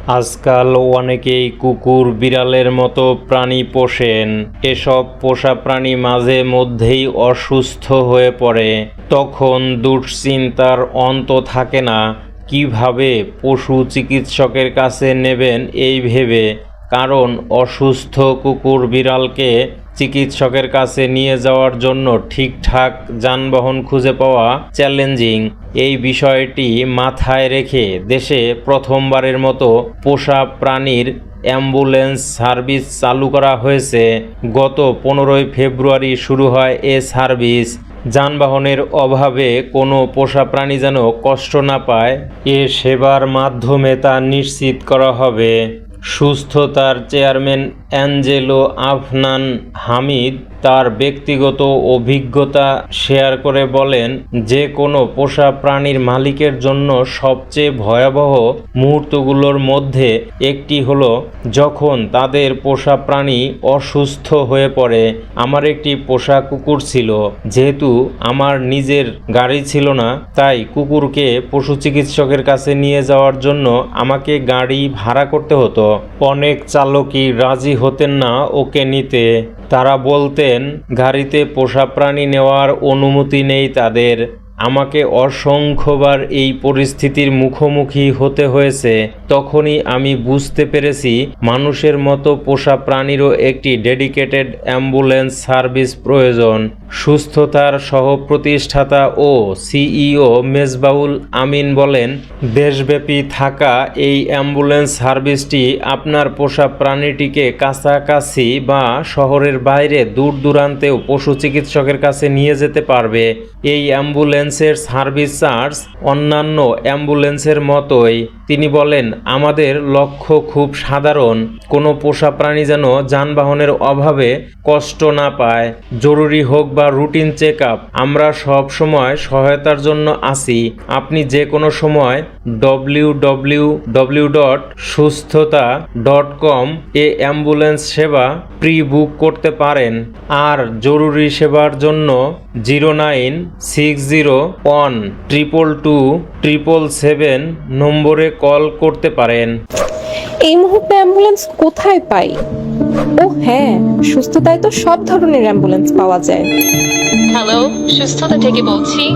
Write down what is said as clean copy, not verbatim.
আজকাল অনেকেই কুকুর বিড়ালের মতো প্রাণী পোষেন। এসব পোষা প্রাণী মাঝে মধ্যেই অসুস্থ হয়ে পড়ে। তখন দুশ্চিন্তার অন্ত থাকে না কিভাবে পশু চিকিৎসকের কাছে নেবেন এই ভেবে। কারণ অসুস্থ কুকুর বিড়ালকে চিকিৎসকের কাছে নিয়ে যাওয়ার জন্য ঠিকঠাক যানবাহন খুঁজে পাওয়া চ্যালেঞ্জিং। এই বিষয়টি মাথায় রেখে দেশে প্রথমবারের মতো পোষা প্রাণীর অ্যাম্বুলেন্স সার্ভিস চালু করা হয়েছে। গত 15ই ফেব্রুয়ারি শুরু হয় এ সার্ভিস। যানবাহনের অভাবে কোনো পোষা প্রাণী যেন কষ্ট না পায়, এ সেবার মাধ্যমে তা নিশ্চিত করা হবে। সুস্থতার চেয়ারম্যান অ্যাঞ্জেলো আফনান হামিদ তার ব্যক্তিগত অভিজ্ঞতা শেয়ার করে বলেন, যে কোনো পোষা প্রাণীর মালিকের জন্য সবচেয়ে ভয়াবহ মুহূর্তগুলোর মধ্যে একটি হলো যখন তাদের পোষা প্রাণী অসুস্থ হয়ে পড়ে। আমার একটি পোষা কুকুর ছিল। যেহেতু আমার নিজের গাড়ি ছিল না, তাই কুকুরকে পশু চিকিৎসকের কাছে নিয়ে যাওয়ার জন্য আমাকে গাড়ি ভাড়া করতে হতো। অনেক চালকই রাজি হতেন না ওকে নিতে। তারা বলতেন গাড়িতে পোষা প্রাণী নেওয়ার অনুমতি নেই তাদের। আমাকে অসংখ্যবার এই পরিস্থিতির মুখোমুখি হতে হয়েছে। তখনই আমি বুঝতে পেরেছি মানুষের মতো পোষা প্রাণীরও একটি ডেডিকেটেড অ্যাম্বুলেন্স সার্ভিস প্রয়োজন। সুস্থতার সহ-প্রতিষ্ঠাতা ও সিইও মেজবাউল আমিন বলেন, দেশব্যাপী থাকা এই অ্যাম্বুলেন্স সার্ভিসটি আপনার পোষা প্রাণীটিকে কাছাকাছি বা শহরের বাইরে দূর দূরান্তেও পশু চিকিৎসকের কাছে নিয়ে যেতে পারবে। এই অ্যাম্বুলেন্সের সার্ভিস চার্জ অন্যান্য অ্যাম্বুলেন্সের মতোই। তিনি বলেন, আমাদের লক্ষ্য খুব সাধারণ, কোনো পোষা প্রাণী যেন যানবাহনের অভাবে কষ্ট না পায়। জরুরি হোক বা রুটিন চেক আপ, আমরা সব সময় সহায়তার জন্য আছি। আপনি যে কোনো সময় www.susthota.com এ অ্যাম্বুলেন্স সেবা প্রি বুক করতে পারেন। আর জরুরি সেবার জন্য 09601222777 নম্বরে কল করতে পারেন। এই মুহূর্তে অ্যাম্বুলেন্স কোথায় পাই? ও হ্যাঁ, সুস্থতায় তো সব ধরনের অ্যাম্বুলেন্স পাওয়া যায়। হ্যালো, সুস্থতা থেকে বলছি।